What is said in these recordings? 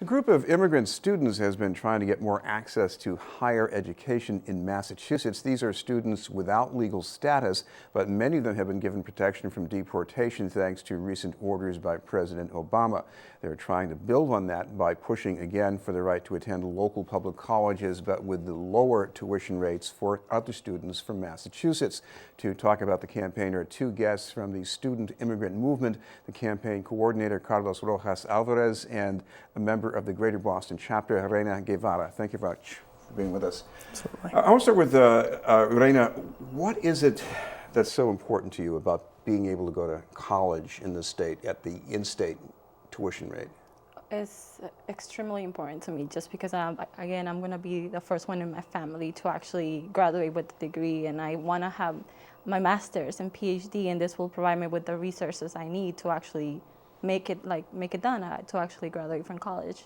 A group of immigrant students has been trying to get more access to higher education in Massachusetts. These are students without legal status, but many of them have been given protection from deportation thanks to recent orders by President Obama. They're trying to build on that by pushing again for the right to attend local public colleges, but with the lower tuition rates for other students from Massachusetts. To talk about the campaign are two guests from the Student Immigrant Movement, the campaign coordinator Carlos Rojas-Álvarez and a member of the Greater Boston chapter, Reina Guevara. Thank you very much for being with us. Absolutely. I want to start with Reina. What is it that's so important to you about being able to go to college in the state at the in-state tuition rate? It's extremely important to me just because, I'm going to be the first one in my family to actually graduate with a degree, and I want to have my master's and PhD, and this will provide me with the resources I need to actually make it done, to actually graduate from college.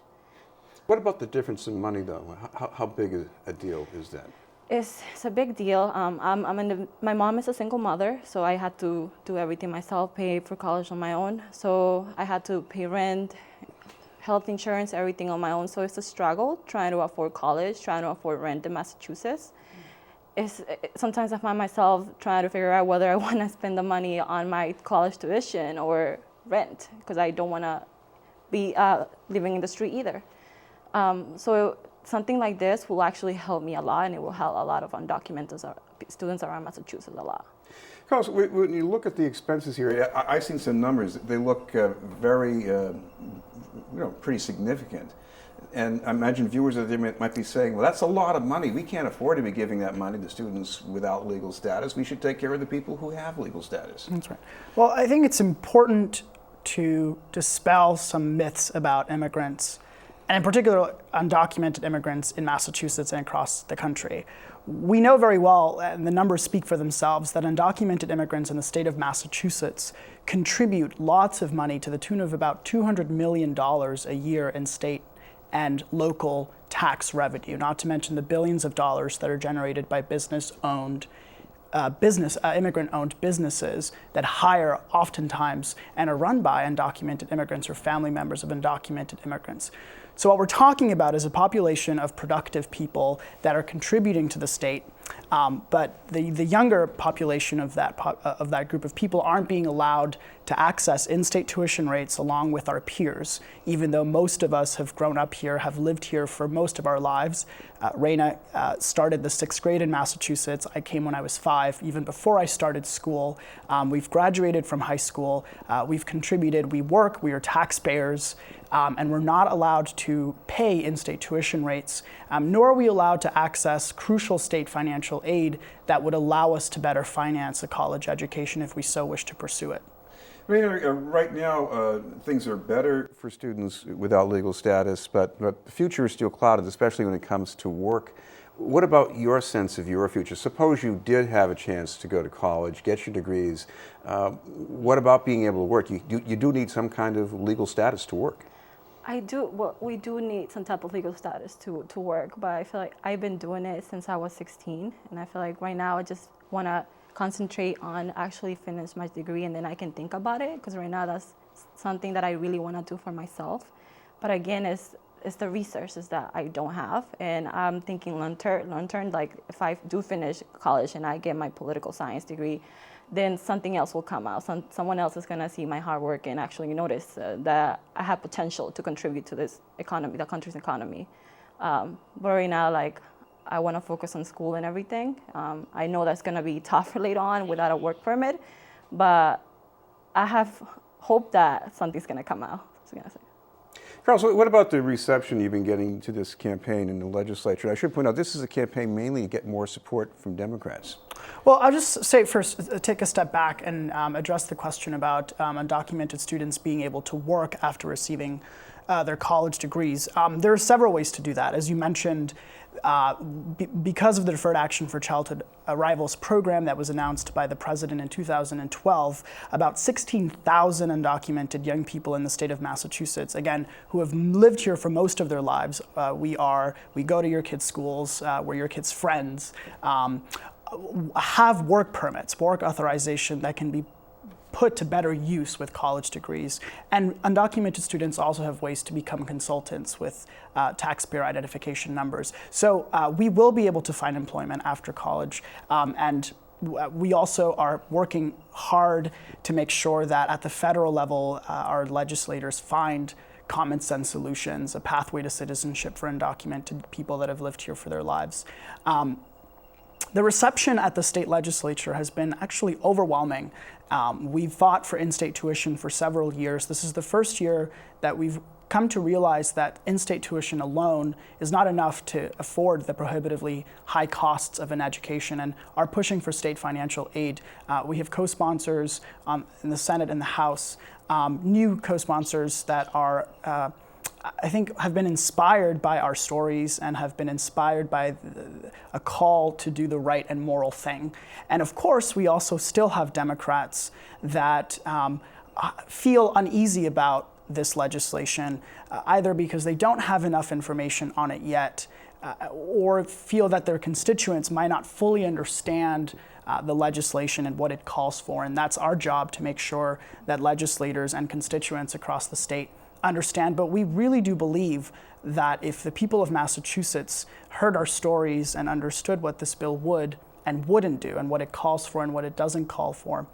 What about the difference in money, though? How big a deal is that? It's a big deal. My mom is a single mother, so I had to do everything myself, pay for college on my own. So I had to pay rent, health insurance, everything on my own. So it's a struggle trying to afford college, trying to afford rent in Massachusetts. Sometimes I find myself trying to figure out whether I want to spend the money on my college tuition or rent, because I don't want to be living in the street either. So something like this will actually help me a lot, and it will help a lot of undocumented students around Massachusetts a lot. Carlos, when you look at the expenses here, I've seen some numbers. They look very, pretty significant. And I imagine viewers of them might be saying, well, that's a lot of money. We can't afford to be giving that money to students without legal status. We should take care of the people who have legal status. That's right. Well, I think it's important to dispel some myths about immigrants, and in particular, undocumented immigrants in Massachusetts and across the country. We know very well, and the numbers speak for themselves, that undocumented immigrants in the state of Massachusetts contribute lots of money to the tune of about $200 million a year in state and local tax revenue, not to mention the billions of dollars that are generated by immigrant-owned businesses that hire oftentimes and are run by undocumented immigrants or family members of undocumented immigrants. So what we're talking about is a population of productive people that are contributing to the state, but the younger population of that group of people aren't being allowed to access in-state tuition rates along with our peers, even though most of us have grown up here, have lived here for most of our lives. Reina started the 6th grade in Massachusetts. I came when I was 5, even before I started school. We've graduated from high school. We've contributed. We work. We are taxpayers. And we're not allowed to pay in-state tuition rates, nor are we allowed to access crucial state financial aid that would allow us to better finance a college education if we so wish to pursue it. Right now, things are better for students without legal status, but the future is still clouded, especially when it comes to work. What about your sense of your future? Suppose you did have a chance to go to college, get your degrees. What about being able to work? You do need some kind of legal status to work. I do. Well, we do need some type of legal status to work, but I feel like I've been doing it since I was 16, and I feel like right now I just want to concentrate on actually finish my degree, and then I can think about it, because right now that's something that I really want to do for myself. But again, it's the resources that I don't have, and I'm thinking long term, like if I do finish college and I get my political science degree, then something else will come out. Someone else is going to see my hard work and actually notice that I have potential to contribute to this economy, the country's economy. But right now, like, I want to focus on school and everything. I know that's going to be tougher later on without a work permit, but I have hope that something's going to come out. Carlos, what about the reception you've been getting to this campaign in the legislature? I should point out this is a campaign mainly to get more support from Democrats. Well, I'll just say first, take a step back and address the question about undocumented students being able to work after receiving their college degrees. There are several ways to do that. As you mentioned, because of the Deferred Action for Childhood Arrivals program that was announced by the president in 2012, about 16,000 undocumented young people in the state of Massachusetts, again, who have lived here for most of their lives, we go to your kids' schools, we're your kids' friends, have work permits, work authorization that can be put to better use with college degrees. And undocumented students also have ways to become consultants with taxpayer identification numbers. So we will be able to find employment after college, and we also are working hard to make sure that at the federal level, our legislators find common sense solutions, a pathway to citizenship for undocumented people that have lived here for their lives. The reception at the state legislature has been actually overwhelming. We've fought for in-state tuition for several years. This is the first year that we've come to realize that in-state tuition alone is not enough to afford the prohibitively high costs of an education, and are pushing for state financial aid. We have co-sponsors in the Senate and the House, new co-sponsors that are I think have been inspired by our stories and have been inspired by a call to do the right and moral thing. And of course, we also still have Democrats that feel uneasy about this legislation, either because they don't have enough information on it yet, or feel that their constituents might not fully understand the legislation and what it calls for. And that's our job, to make sure that legislators and constituents across the state understand. But we really do believe that if the people of Massachusetts heard our stories and understood what this bill would and wouldn't do, and what it calls for and what it doesn't call for,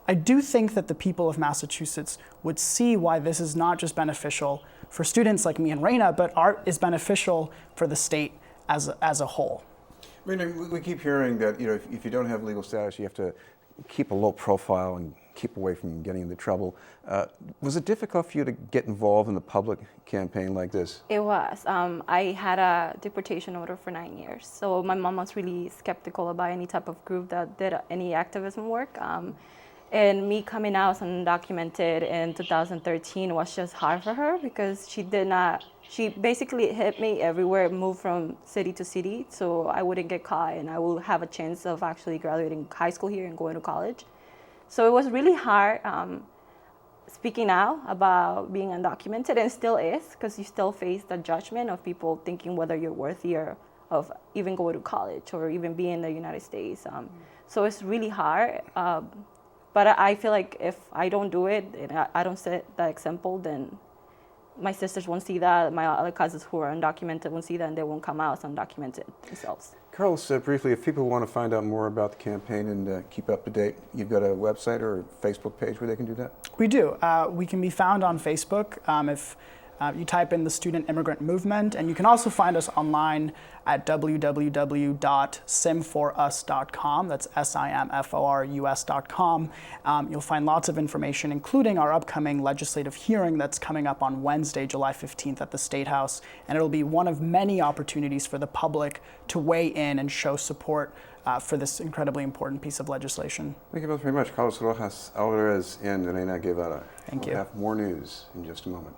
I do think that the people of Massachusetts would see why this is not just beneficial for students like me and Reina, but is beneficial for the state as a whole. I mean, we keep hearing that, if you don't have legal status, you have to keep a low profile and keep away from getting into trouble. Was it difficult for you to get involved in the public campaign like this? It was. I had a deportation order for 9 years. So my mom was really skeptical about any type of group that did any activism work. And me coming out as undocumented in 2013 was just hard for her, because she basically hit me everywhere, moved from city to city, so I wouldn't get caught and I will have a chance of actually graduating high school here and going to college. So it was really hard speaking out about being undocumented, and still is, because you still face the judgment of people thinking whether you're worthy of even going to college or even being in the United States. So it's really hard. But I feel like if I don't do it and I don't set that example, then my sisters won't see that, my other cousins who are undocumented won't see that, and they won't come out as undocumented themselves. Carlos, briefly, if people want to find out more about the campaign and keep up to date, you've got a website or a Facebook page where they can do that? We do. We can be found on Facebook if you type in the Student Immigrant Movement, and you can also find us online at www.simforus.com. That's simforus.com. You'll find lots of information, including our upcoming legislative hearing that's coming up on Wednesday, July 15th at the State House. And it'll be one of many opportunities for the public to weigh in and show support for this incredibly important piece of legislation. Thank you both very much. Carlos Rojas-Álvarez and Reina Guevara. Thank you. We'll have more news in just a moment.